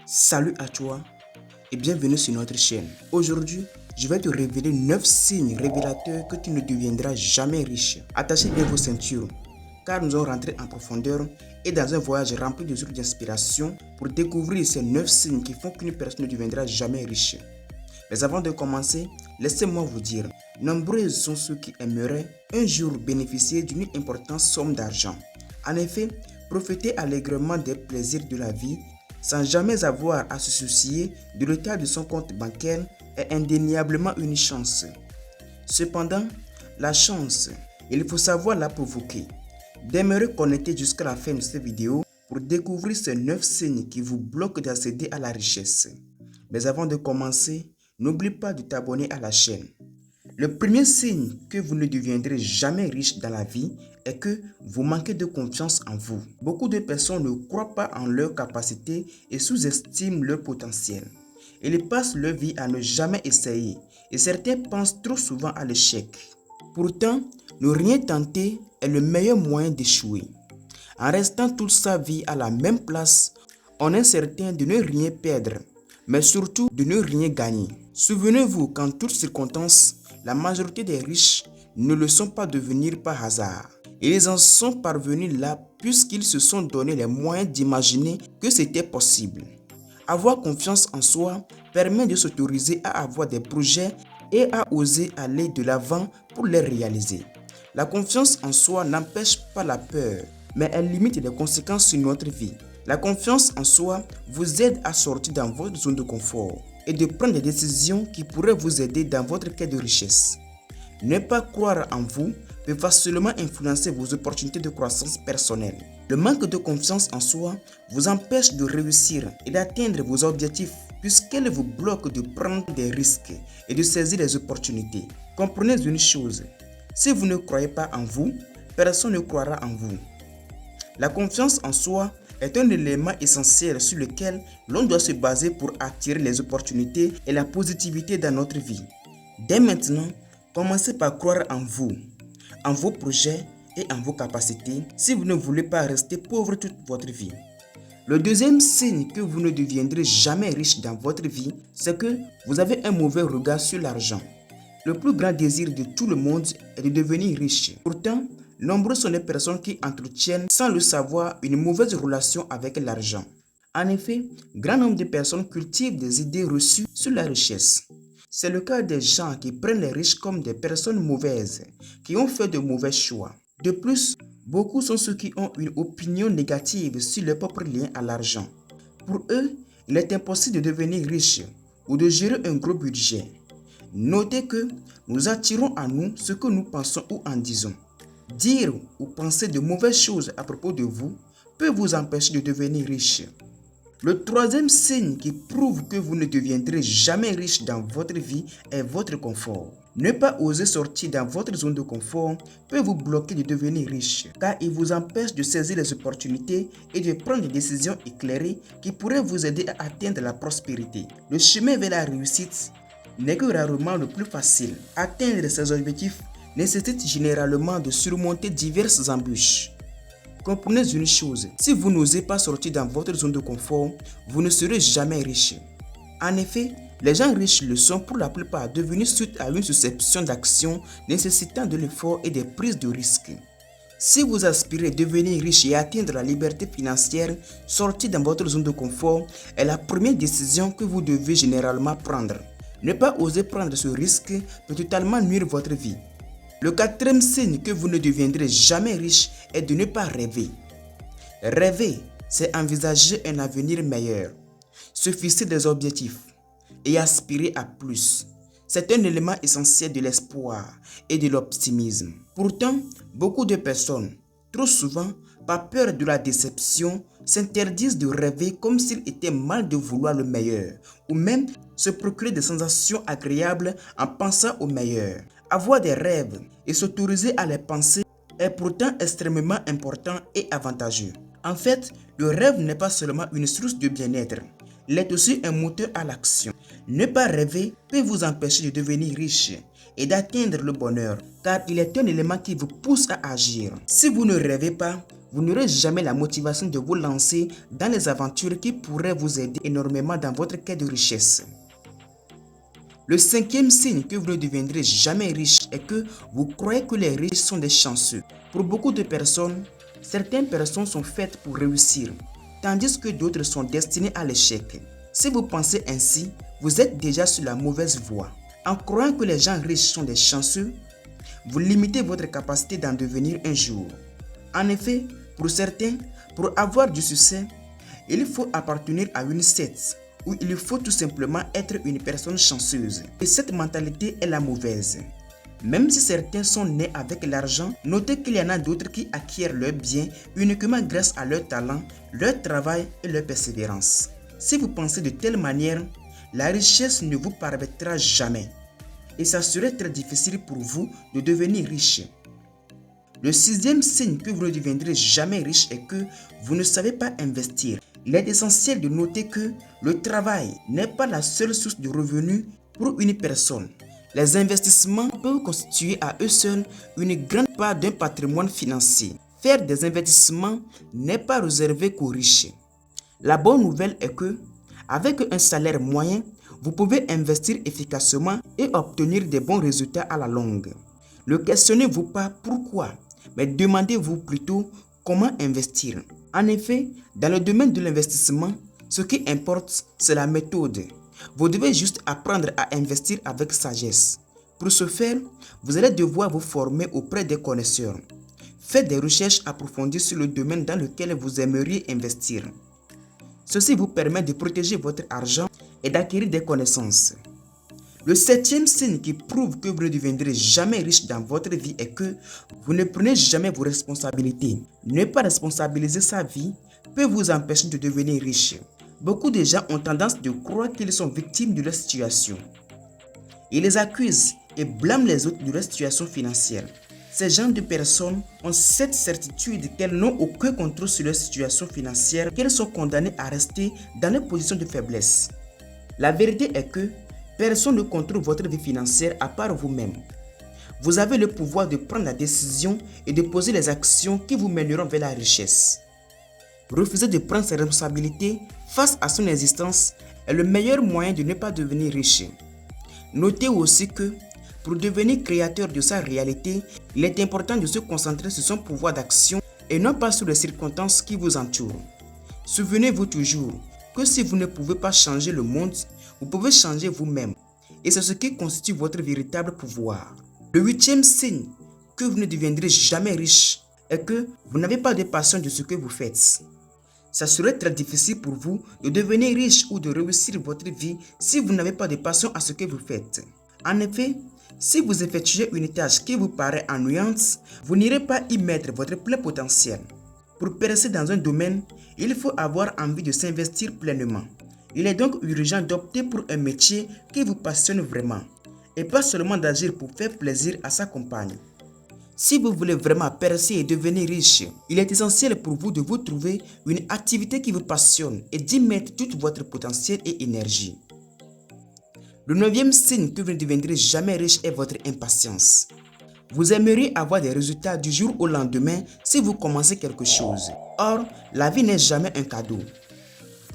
Salut à toi et bienvenue sur notre chaîne. Aujourd'hui, je vais te révéler 9 signes révélateurs que tu ne deviendras jamais riche. Attachez bien vos ceintures car nous allons rentrer en profondeur et dans un voyage rempli de sources d'inspiration pour découvrir ces 9 signes qui font qu'une personne ne deviendra jamais riche. Mais avant de commencer, laissez-moi vous dire, nombreux sont ceux qui aimeraient un jour bénéficier d'une importante somme d'argent. En effet, profiter allègrement des plaisirs de la vie sans jamais avoir à se soucier de l'état de son compte bancaire est indéniablement une chance. Cependant, la chance, il faut savoir la provoquer. Demeurez connecté jusqu'à la fin de cette vidéo pour découvrir ces 9 signes qui vous bloquent d'accéder à la richesse. Mais avant de commencer, n'oublie pas de t'abonner à la chaîne. Le premier signe que vous ne deviendrez jamais riche dans la vie est que vous manquez de confiance en vous. Beaucoup de personnes ne croient pas en leurs capacités et sous-estiment leur potentiel. Ils passent leur vie à ne jamais essayer et certains pensent trop souvent à l'échec. Pourtant, ne rien tenter est le meilleur moyen d'échouer. En restant toute sa vie à la même place, on est certain de ne rien perdre, mais surtout de ne rien gagner. Souvenez-vous qu'en toutes circonstances, la majorité des riches ne le sont pas devenus par hasard. Ils en sont parvenus là puisqu'ils se sont donné les moyens d'imaginer que c'était possible. Avoir confiance en soi permet de s'autoriser à avoir des projets et à oser aller de l'avant pour les réaliser. La confiance en soi n'empêche pas la peur, mais elle limite les conséquences sur notre vie. La confiance en soi vous aide à sortir dans votre zone de confort et de prendre des décisions qui pourraient vous aider dans votre quête de richesse. Ne pas croire en vous peut facilement influencer vos opportunités de croissance personnelle. Le manque de confiance en soi vous empêche de réussir et d'atteindre vos objectifs puisqu'elle vous bloque de prendre des risques et de saisir les opportunités. Comprenez une chose, si vous ne croyez pas en vous, personne ne croira en vous. La confiance en soi est un élément essentiel sur lequel l'on doit se baser pour attirer les opportunités et la positivité dans notre vie. Dès maintenant, commencez par croire en vous, en vos projets et en vos capacités si vous ne voulez pas rester pauvre toute votre vie. Le deuxième signe que vous ne deviendrez jamais riche dans votre vie, c'est que vous avez un mauvais regard sur l'argent. Le plus grand désir de tout le monde est de devenir riche. Pourtant, nombreuses sont les personnes qui entretiennent sans le savoir une mauvaise relation avec l'argent. En effet, grand nombre de personnes cultivent des idées reçues sur la richesse. C'est le cas des gens qui prennent les riches comme des personnes mauvaises, qui ont fait de mauvais choix. De plus, beaucoup sont ceux qui ont une opinion négative sur leur propre lien à l'argent. Pour eux, il est impossible de devenir riche ou de gérer un gros budget. Notez que nous attirons à nous ce que nous pensons ou en disons. Dire ou penser de mauvaises choses à propos de vous peut vous empêcher de devenir riche. Le troisième signe qui prouve que vous ne deviendrez jamais riche dans votre vie est votre confort. Ne pas oser sortir dans votre zone de confort peut vous bloquer de devenir riche car il vous empêche de saisir les opportunités et de prendre des décisions éclairées qui pourraient vous aider à atteindre la prospérité. Le chemin vers la réussite n'est que rarement le plus facile. Atteindre ses objectifs nécessite généralement de surmonter diverses embûches. Comprenez une chose, si vous n'osez pas sortir dans votre zone de confort, vous ne serez jamais riche. En effet, les gens riches le sont pour la plupart devenus suite à une succession d'actions nécessitant de l'effort et des prises de risques. Si vous aspirez à devenir riche et atteindre la liberté financière, sortir dans votre zone de confort est la première décision que vous devez généralement prendre. Ne pas oser prendre ce risque peut totalement nuire votre vie. Le quatrième signe que vous ne deviendrez jamais riche est de ne pas rêver. Rêver, c'est envisager un avenir meilleur, se fixer des objectifs et aspirer à plus. C'est un élément essentiel de l'espoir et de l'optimisme. Pourtant, beaucoup de personnes, trop souvent, par peur de la déception, s'interdisent de rêver comme s'il était mal de vouloir le meilleur, ou même se procurer des sensations agréables en pensant au meilleur. Avoir des rêves et s'autoriser à les penser est pourtant extrêmement important et avantageux. En fait, le rêve n'est pas seulement une source de bien-être, il est aussi un moteur à l'action. Ne pas rêver peut vous empêcher de devenir riche et d'atteindre le bonheur, car il est un élément qui vous pousse à agir. Si vous ne rêvez pas, vous n'aurez jamais la motivation de vous lancer dans les aventures qui pourraient vous aider énormément dans votre quête de richesse. Le cinquième signe que vous ne deviendrez jamais riche est que vous croyez que les riches sont des chanceux. Pour beaucoup de personnes, certaines personnes sont faites pour réussir, tandis que d'autres sont destinées à l'échec. Si vous pensez ainsi, vous êtes déjà sur la mauvaise voie. En croyant que les gens riches sont des chanceux, vous limitez votre capacité d'en devenir un jour. En effet, pour certains, pour avoir du succès, il faut appartenir à une secte où il faut tout simplement être une personne chanceuse. Et cette mentalité est la mauvaise. Même si certains sont nés avec l'argent, notez qu'il y en a d'autres qui acquièrent leurs biens uniquement grâce à leur talent, leur travail et leur persévérance. Si vous pensez de telle manière, la richesse ne vous paraîtra jamais. Et ça serait très difficile pour vous de devenir riche. Le sixième signe que vous ne deviendrez jamais riche est que vous ne savez pas investir. Il est essentiel de noter que le travail n'est pas la seule source de revenus pour une personne. Les investissements peuvent constituer à eux seuls une grande part d'un patrimoine financier. Faire des investissements n'est pas réservé qu'aux riches. La bonne nouvelle est que, avec un salaire moyen, vous pouvez investir efficacement et obtenir des bons résultats à la longue. Ne questionnez-vous pas pourquoi, mais demandez-vous plutôt comment investir. En effet, dans le domaine de l'investissement, ce qui importe, c'est la méthode. Vous devez juste apprendre à investir avec sagesse. Pour ce faire, vous allez devoir vous former auprès des connaisseurs. Faites des recherches approfondies sur le domaine dans lequel vous aimeriez investir. Ceci vous permet de protéger votre argent et d'acquérir des connaissances. Le septième signe qui prouve que vous ne deviendrez jamais riche dans votre vie est que vous ne prenez jamais vos responsabilités. Ne pas responsabiliser sa vie peut vous empêcher de devenir riche. Beaucoup de gens ont tendance de croire qu'ils sont victimes de leur situation. Ils les accusent et blâment les autres de leur situation financière. Ces gens de personnes ont cette certitude qu'elles n'ont aucun contrôle sur leur situation financière, qu'elles sont condamnées à rester dans une position de faiblesse. La vérité est que personne ne contrôle votre vie financière à part vous-même. Vous avez le pouvoir de prendre la décision et de poser les actions qui vous mèneront vers la richesse. Refuser de prendre ses responsabilités face à son existence est le meilleur moyen de ne pas devenir riche. Notez aussi que pour devenir créateur de sa réalité, il est important de se concentrer sur son pouvoir d'action et non pas sur les circonstances qui vous entourent. Souvenez-vous toujours que si vous ne pouvez pas changer le monde, vous pouvez changer vous-même. Et c'est ce qui constitue votre véritable pouvoir. Le huitième signe que vous ne deviendrez jamais riche est que vous n'avez pas de passion de ce que vous faites. Ça serait très difficile pour vous de devenir riche ou de réussir votre vie si vous n'avez pas de passion à ce que vous faites. En effet, si vous effectuez une tâche qui vous paraît ennuyante, vous n'irez pas y mettre votre plein potentiel. Pour percer dans un domaine, il faut avoir envie de s'investir pleinement. Il est donc urgent d'opter pour un métier qui vous passionne vraiment et pas seulement d'agir pour faire plaisir à sa compagne. Si vous voulez vraiment percer et devenir riche, il est essentiel pour vous de vous trouver une activité qui vous passionne et d'y mettre tout votre potentiel et énergie. Le neuvième signe que vous ne deviendrez jamais riche est votre impatience. Vous aimeriez avoir des résultats du jour au lendemain si vous commencez quelque chose. Or, la vie n'est jamais un cadeau.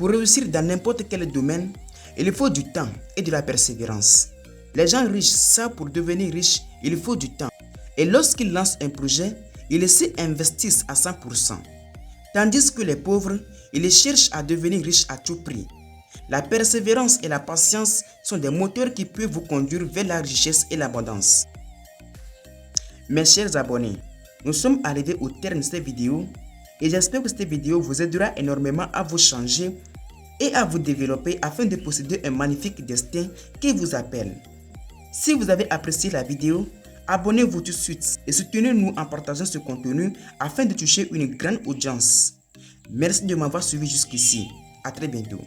Pour réussir dans n'importe quel domaine, il faut du temps et de la persévérance. Les gens riches savent pour devenir riches, il faut du temps. Et lorsqu'ils lancent un projet, ils s'y investissent à 100%. Tandis que les pauvres, ils cherchent à devenir riches à tout prix. La persévérance et la patience sont des moteurs qui peuvent vous conduire vers la richesse et l'abondance. Mes chers abonnés, nous sommes arrivés au terme de cette vidéo et j'espère que cette vidéo vous aidera énormément à vous changer et à vous développer afin de posséder un magnifique destin qui vous appelle. Si vous avez apprécié la vidéo, abonnez-vous tout de suite et soutenez-nous en partageant ce contenu afin de toucher une grande audience. Merci de m'avoir suivi jusqu'ici. À très bientôt.